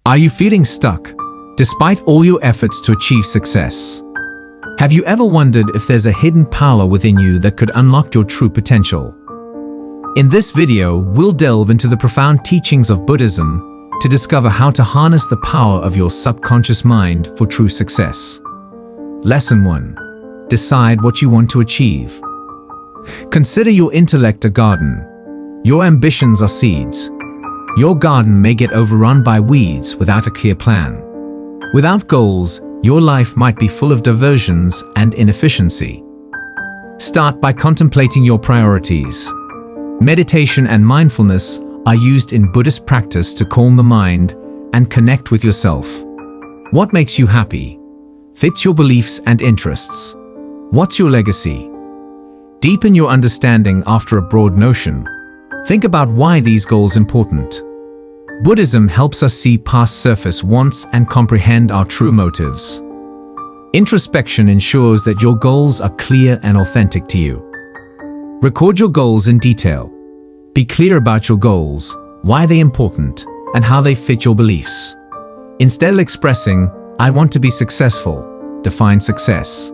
Are you feeling stuck, despite all your efforts to achieve success? Have you ever wondered if there's a hidden power within you that could unlock your true potential? In this video, we'll delve into the profound teachings of Buddhism to discover how to harness the power of your subconscious mind for true success. Lesson 1. Decide what you want to achieve. Consider your intellect a garden. Your ambitions are seeds. Your garden may get overrun by weeds without a clear plan. Without goals, your life might be full of diversions and inefficiency. Start by contemplating your priorities. Meditation and mindfulness are used in Buddhist practice to calm the mind and connect with yourself. What makes you happy? Fits your beliefs and interests. What's your legacy? Deepen your understanding after a broad notion. Think about why these goals are important. Buddhism helps us see past surface wants and comprehend our true motives. Introspection ensures that your goals are clear and authentic to you. Record your goals in detail. Be clear about your goals, why they're important, and how they fit your beliefs. Instead of expressing, "I want to be successful," define success,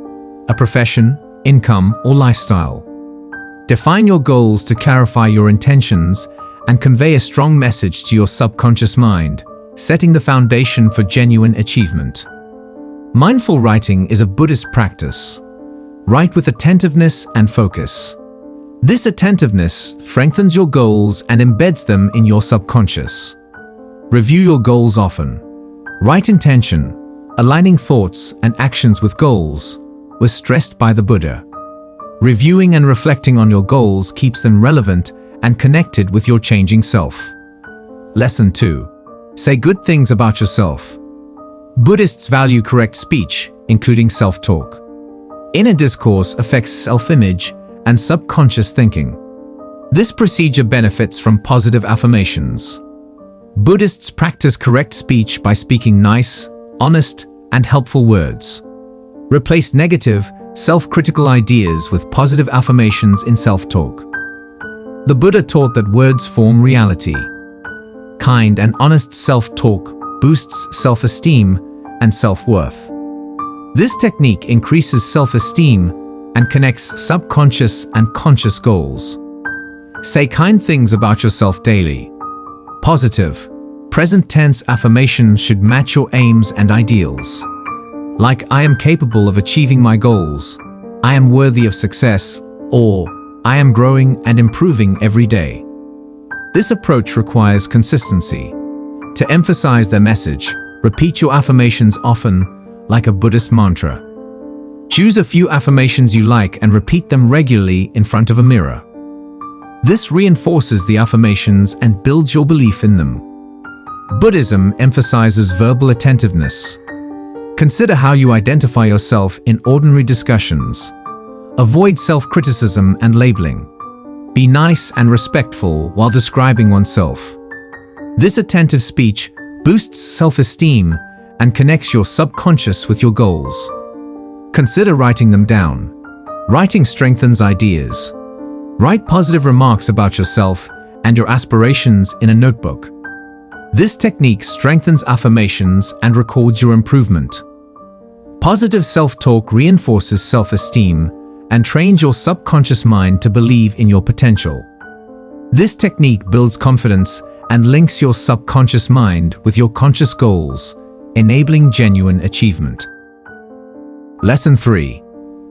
a profession, income, or lifestyle. Define your goals to clarify your intentions and convey a strong message to your subconscious mind, setting the foundation for genuine achievement. Mindful writing is a Buddhist practice. Write with attentiveness and focus. This attentiveness strengthens your goals and embeds them in your subconscious. Review your goals often. Right intention, aligning thoughts and actions with goals, was stressed by the Buddha. Reviewing and reflecting on your goals keeps them relevant and connected with your changing self. Lesson 2. Say good things about yourself. Buddhists value correct speech, including self-talk. Inner discourse affects self-image and subconscious thinking. This procedure benefits from positive affirmations. Buddhists practice correct speech by speaking nice, honest, and helpful words. Replace negative, self-critical ideas with positive affirmations in self-talk. The Buddha taught that words form reality. Kind and honest self-talk boosts self-esteem and self-worth. This technique increases self-esteem and connects subconscious and conscious goals. Say kind things about yourself daily. Positive, present tense affirmations should match your aims and ideals. Like, "I am capable of achieving my goals," "I am worthy of success," or "I am growing and improving every day." This approach requires consistency. To emphasize their message, repeat your affirmations often, like a Buddhist mantra. Choose a few affirmations you like and repeat them regularly in front of a mirror. This reinforces the affirmations and builds your belief in them. Buddhism emphasizes verbal attentiveness. Consider how you identify yourself in ordinary discussions. Avoid self-criticism and labeling. Be nice and respectful while describing oneself. This attentive speech boosts self-esteem and connects your subconscious with your goals. Consider writing them down. Writing strengthens ideas. Write positive remarks about yourself and your aspirations in a notebook. This technique strengthens affirmations and records your improvement. Positive self-talk reinforces self-esteem and trains your subconscious mind to believe in your potential. This technique builds confidence and links your subconscious mind with your conscious goals, enabling genuine achievement. Lesson 3.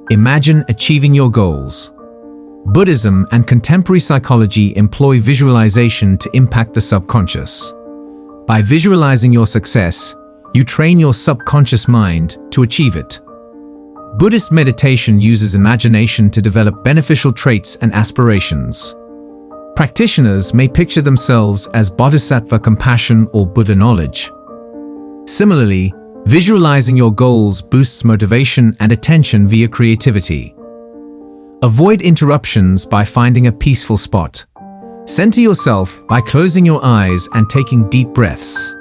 Imagine achieving your goals. Buddhism and contemporary psychology employ visualization to impact the subconscious. By visualizing your success, you train your subconscious mind to achieve it. Buddhist meditation uses imagination to develop beneficial traits and aspirations. Practitioners may picture themselves as bodhisattva compassion or Buddha knowledge. Similarly, visualizing your goals boosts motivation and attention via creativity. Avoid interruptions by finding a peaceful spot. Center yourself by closing your eyes and taking deep breaths.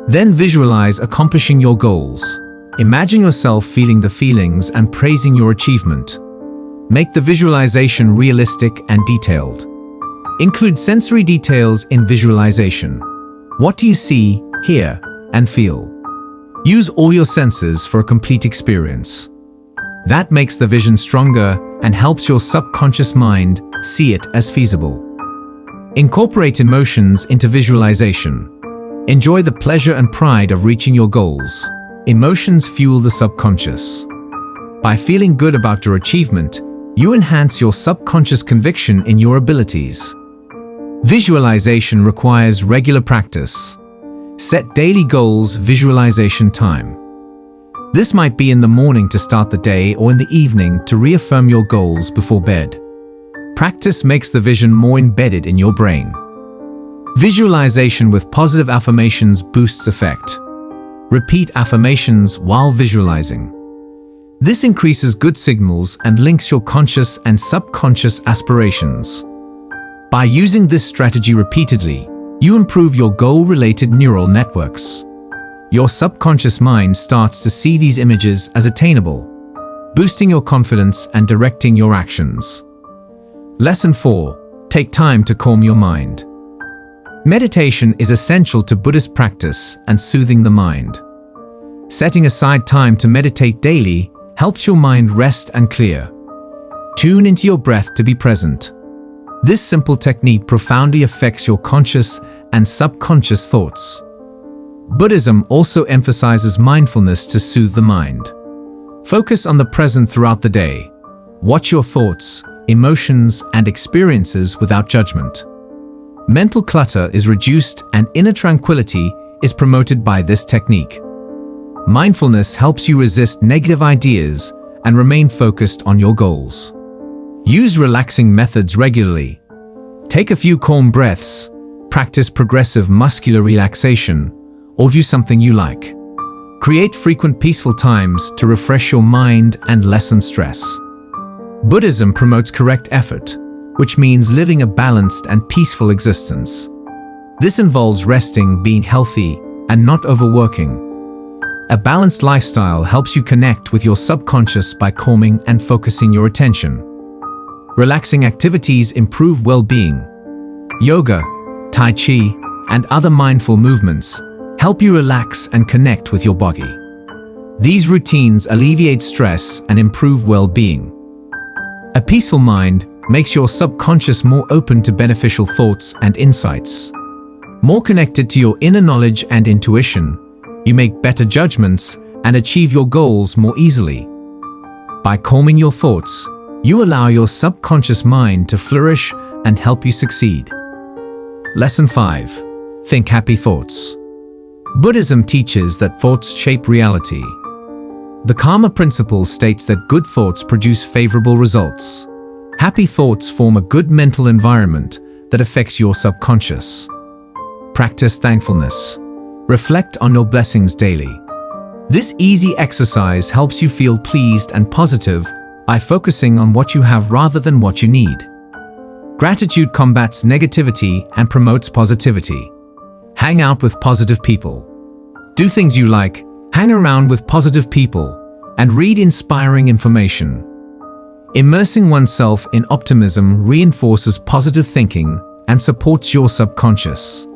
Then visualize accomplishing your goals. Imagine yourself feeling the feelings and praising your achievement. Make the visualization realistic and detailed. Include sensory details in visualization. What do you see, hear, and feel. Use all your senses for a complete experience. That makes the vision stronger and helps your subconscious mind see it as feasible. Incorporate emotions into visualization. Enjoy the pleasure and pride of reaching your goals. Emotions fuel the subconscious. By feeling good about your achievement, you enhance your subconscious conviction in your abilities. Visualization requires regular practice. Set daily goals visualization time. This might be in the morning to start the day or in the evening to reaffirm your goals before bed. Practice makes the vision more embedded in your brain. Visualization with positive affirmations boosts effect. Repeat affirmations while visualizing. This increases good signals and links your conscious and subconscious aspirations. By using this strategy repeatedly, you improve your goal-related neural networks. Your subconscious mind starts to see these images as attainable, boosting your confidence and directing your actions. Lesson 4. Take time to calm your mind. Meditation is essential to Buddhist practice and soothing the mind. Setting aside time to meditate daily helps your mind rest and clear. Tune into your breath to be present. This simple technique profoundly affects your conscious and subconscious thoughts. Buddhism also emphasizes mindfulness to soothe the mind. Focus on the present throughout the day. Watch your thoughts, emotions, and experiences without judgment. Mental clutter is reduced and inner tranquility is promoted by this technique. Mindfulness helps you resist negative ideas and remain focused on your goals. Use relaxing methods regularly. Take a few calm breaths, practice progressive muscular relaxation, or do something you like. Create frequent peaceful times to refresh your mind and lessen stress. Buddhism promotes correct effort, which means living a balanced and peaceful existence. This involves resting, being healthy, and not overworking. A balanced lifestyle helps you connect with your subconscious by calming and focusing your attention. Relaxing activities improve well-being. Yoga, Tai Chi, and other mindful movements help you relax and connect with your body. These routines alleviate stress and improve well-being. A peaceful mind makes your subconscious more open to beneficial thoughts and insights. More connected to your inner knowledge and intuition, you make better judgments and achieve your goals more easily. By calming your thoughts, you allow your subconscious mind to flourish and help you succeed. Lesson 5. Think happy thoughts. Buddhism teaches that thoughts shape reality. The Karma Principle states that good thoughts produce favorable results. Happy thoughts form a good mental environment that affects your subconscious. Practice thankfulness. Reflect on your blessings daily. This easy exercise helps you feel pleased and positive by focusing on what you have rather than what you need. Gratitude combats negativity and promotes positivity. Hang out with positive people. Do things you like, hang around with positive people, and read inspiring information. Immersing oneself in optimism reinforces positive thinking and supports your subconscious.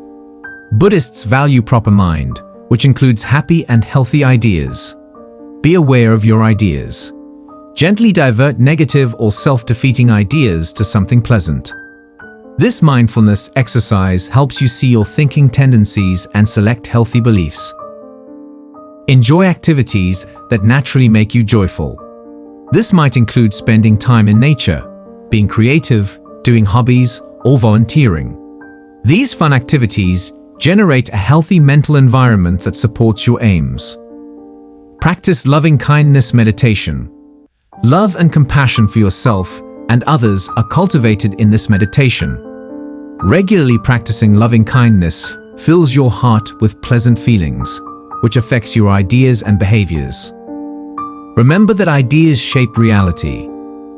Buddhists value proper mind, which includes happy and healthy ideas. Be aware of your ideas. Gently divert negative or self-defeating ideas to something pleasant. This mindfulness exercise helps you see your thinking tendencies and select healthy beliefs. Enjoy activities that naturally make you joyful. This might include spending time in nature, being creative, doing hobbies, or volunteering. These fun activities generate a healthy mental environment that supports your aims. Practice loving-kindness meditation. Love and compassion for yourself and others are cultivated in this meditation. Regularly practicing loving-kindness fills your heart with pleasant feelings, which affects your ideas and behaviors. Remember that ideas shape reality.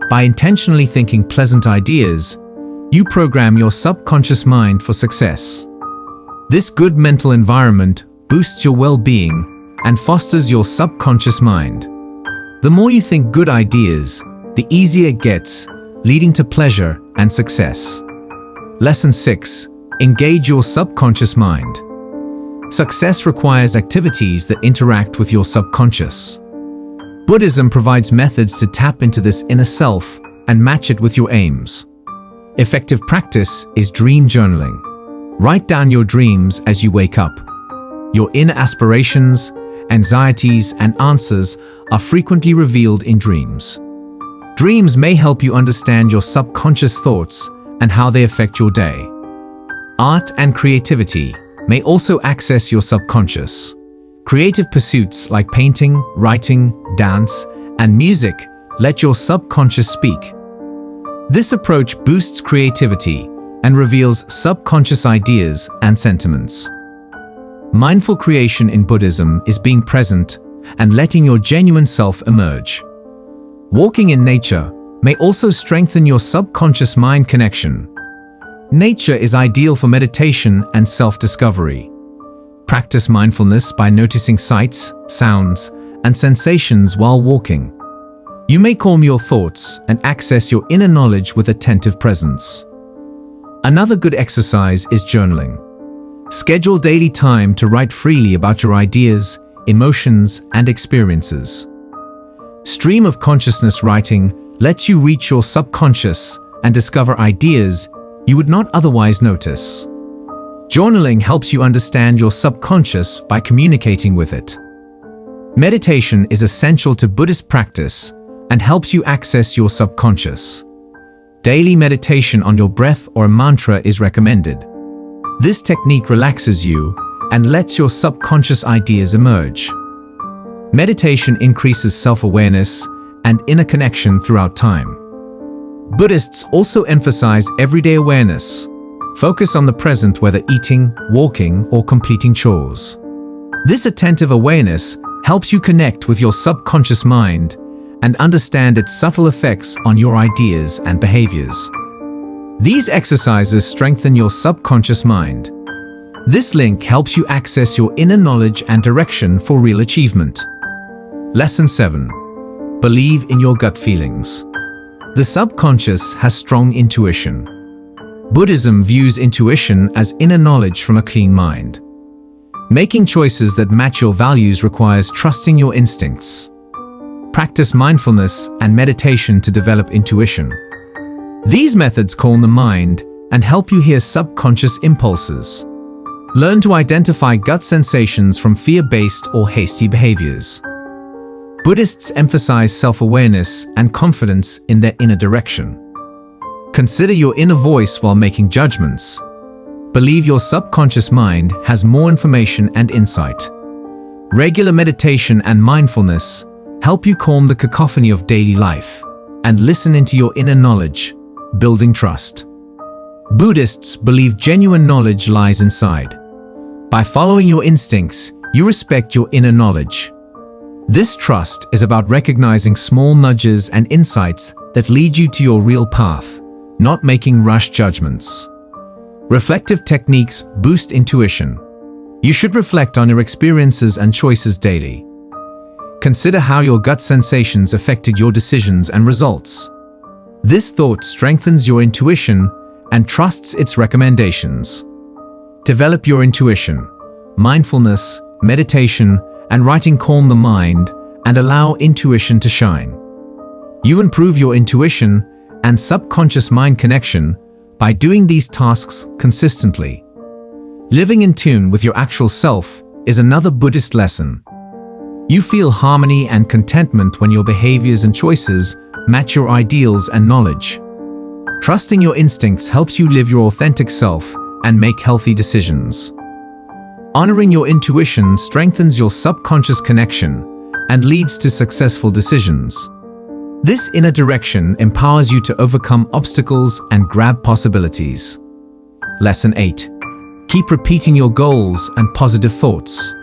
By intentionally thinking pleasant ideas, you program your subconscious mind for success. This good mental environment boosts your well-being and fosters your subconscious mind. The more you think good ideas, the easier it gets, leading to pleasure and success. Lesson 6. Engage your subconscious mind. Success requires activities that interact with your subconscious. Buddhism provides methods to tap into this inner self and match it with your aims. Effective practice is dream journaling. Write down your dreams as you wake up. Your inner aspirations, anxieties, and answers are frequently revealed in dreams. Dreams may help you understand your subconscious thoughts and how they affect your day. Art and creativity may also access your subconscious. Creative pursuits like painting, writing, dance, and music let your subconscious speak. This approach boosts creativity and reveals subconscious ideas and sentiments. Mindful creation in Buddhism is being present and letting your genuine self emerge. Walking in nature may also strengthen your subconscious mind connection. Nature is ideal for meditation and self-discovery. Practice mindfulness by noticing sights, sounds, and sensations while walking. You may calm your thoughts and access your inner knowledge with attentive presence. Another good exercise is journaling. Schedule daily time to write freely about your ideas, emotions, and experiences. Stream of consciousness writing lets you reach your subconscious and discover ideas you would not otherwise notice. Journaling helps you understand your subconscious by communicating with it. Meditation is essential to Buddhist practice and helps you access your subconscious. Daily meditation on your breath or a mantra is recommended. This technique relaxes you and lets your subconscious ideas emerge. Meditation increases self-awareness and inner connection throughout time. Buddhists also emphasize everyday awareness. Focus on the present, whether eating, walking, or completing chores. This attentive awareness helps you connect with your subconscious mind and understand its subtle effects on your ideas and behaviors. These exercises strengthen your subconscious mind. This link helps you access your inner knowledge and direction for real achievement. Lesson 7. Believe in your gut feelings. The subconscious has strong intuition. Buddhism views intuition as inner knowledge from a clean mind. Making choices that match your values requires trusting your instincts. Practice mindfulness and meditation to develop intuition. These methods calm the mind and help you hear subconscious impulses. Learn to identify gut sensations from fear-based or hasty behaviors. Buddhists emphasize self-awareness and confidence in their inner direction. Consider your inner voice while making judgments. Believe your subconscious mind has more information and insight. Regular meditation and mindfulness help you calm the cacophony of daily life and listen into your inner knowledge, building trust. Buddhists believe genuine knowledge lies inside. By following your instincts, you respect your inner knowledge. This trust is about recognizing small nudges and insights that lead you to your real path, not making rash judgments. Reflective techniques boost intuition. You should reflect on your experiences and choices daily. Consider how your gut sensations affected your decisions and results. This thought strengthens your intuition and trusts its recommendations. Develop your intuition. Mindfulness, meditation, and writing calm the mind and allow intuition to shine. You improve your intuition and subconscious mind connection by doing these tasks consistently. Living in tune with your actual self is another Buddhist lesson. You feel harmony and contentment when your behaviors and choices match your ideals and knowledge. Trusting your instincts helps you live your authentic self and make healthy decisions. Honoring your intuition strengthens your subconscious connection and leads to successful decisions. This inner direction empowers you to overcome obstacles and grab possibilities. Lesson 8. Keep repeating your goals and positive thoughts.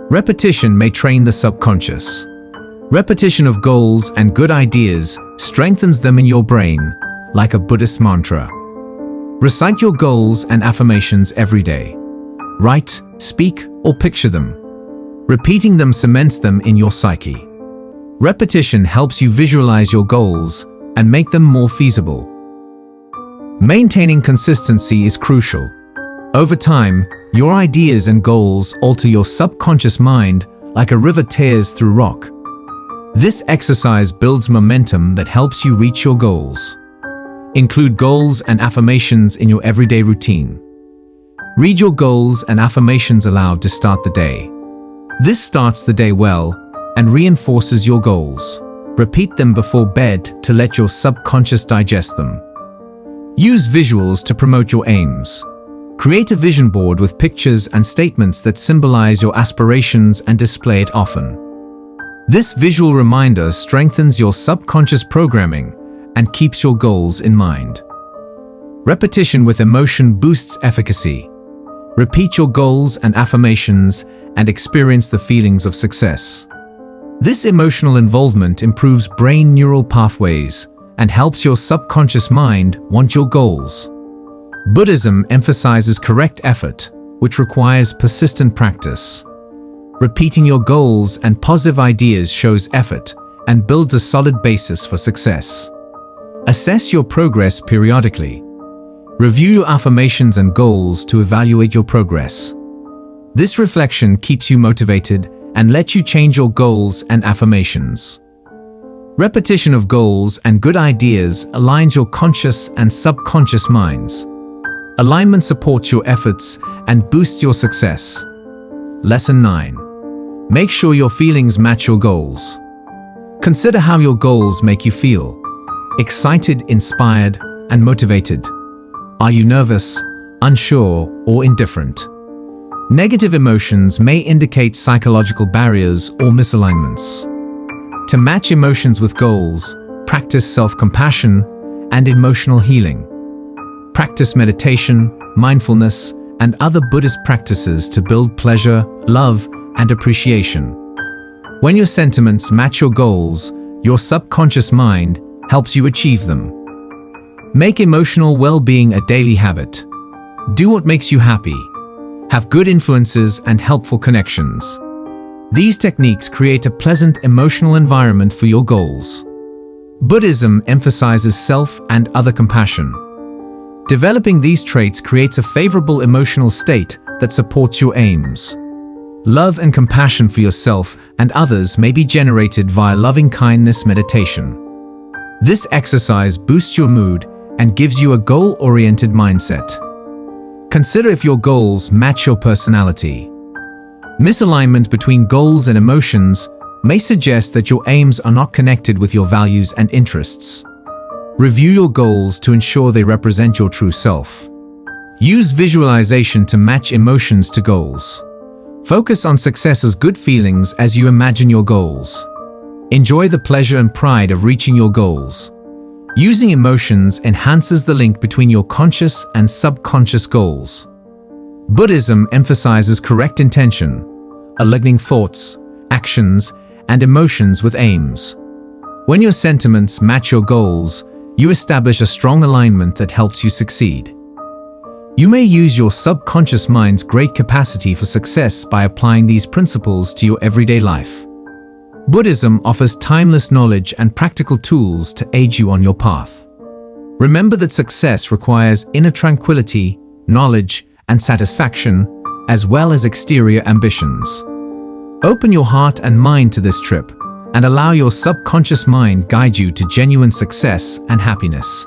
Repetition may train the subconscious. Repetition of goals and good ideas strengthens them in your brain, like a Buddhist mantra. Recite your goals and affirmations every day. Write, speak, or picture them. Repeating them cements them in your psyche. Repetition helps you visualize your goals and make them more feasible. Maintaining consistency is crucial. Over time, Your ideas and goals alter your subconscious mind like a river tears through rock. This exercise builds momentum that helps you reach your goals. Include goals and affirmations in your everyday routine. Read your goals and affirmations aloud to start the day. This starts the day well and reinforces your goals. Repeat them before bed to let your subconscious digest them. Use visuals to promote your aims. Create a vision board with pictures and statements that symbolize your aspirations and display it often. This visual reminder strengthens your subconscious programming and keeps your goals in mind. Repetition with emotion boosts efficacy. Repeat your goals and affirmations and experience the feelings of success. This emotional involvement improves brain neural pathways and helps your subconscious mind want your goals. Buddhism emphasizes correct effort, which requires persistent practice. Repeating your goals and positive ideas shows effort and builds a solid basis for success. Assess your progress periodically. Review your affirmations and goals to evaluate your progress. This reflection keeps you motivated and lets you change your goals and affirmations. Repetition of goals and good ideas aligns your conscious and subconscious minds. Alignment supports your efforts and boosts your success. Lesson 9. Make sure your feelings match your goals. Consider how your goals make you feel. Excited, inspired, and motivated. Are you nervous, unsure, or indifferent? Negative emotions may indicate psychological barriers or misalignments. To match emotions with goals, practice self-compassion and emotional healing. Practice meditation, mindfulness, and other Buddhist practices to build pleasure, love, and appreciation. When your sentiments match your goals, your subconscious mind helps you achieve them. Make emotional well-being a daily habit. Do what makes you happy. Have good influences and helpful connections. These techniques create a pleasant emotional environment for your goals. Buddhism emphasizes self and other compassion. Developing these traits creates a favorable emotional state that supports your aims. Love and compassion for yourself and others may be generated via loving-kindness meditation. This exercise boosts your mood and gives you a goal-oriented mindset. Consider if your goals match your personality. Misalignment between goals and emotions may suggest that your aims are not connected with your values and interests. Review your goals to ensure they represent your true self. Use visualization to match emotions to goals. Focus on success as good feelings as you imagine your goals. Enjoy the pleasure and pride of reaching your goals. Using emotions enhances the link between your conscious and subconscious goals. Buddhism emphasizes correct intention, aligning thoughts, actions, and emotions with aims. When your sentiments match your goals, you establish a strong alignment that helps you succeed. You may use your subconscious mind's great capacity for success by applying these principles to your everyday life. Buddhism offers timeless knowledge and practical tools to aid you on your path. Remember that success requires inner tranquility, knowledge, and satisfaction, as well as exterior ambitions. Open your heart and mind to this trip, and allow your subconscious mind guide you to genuine success and happiness.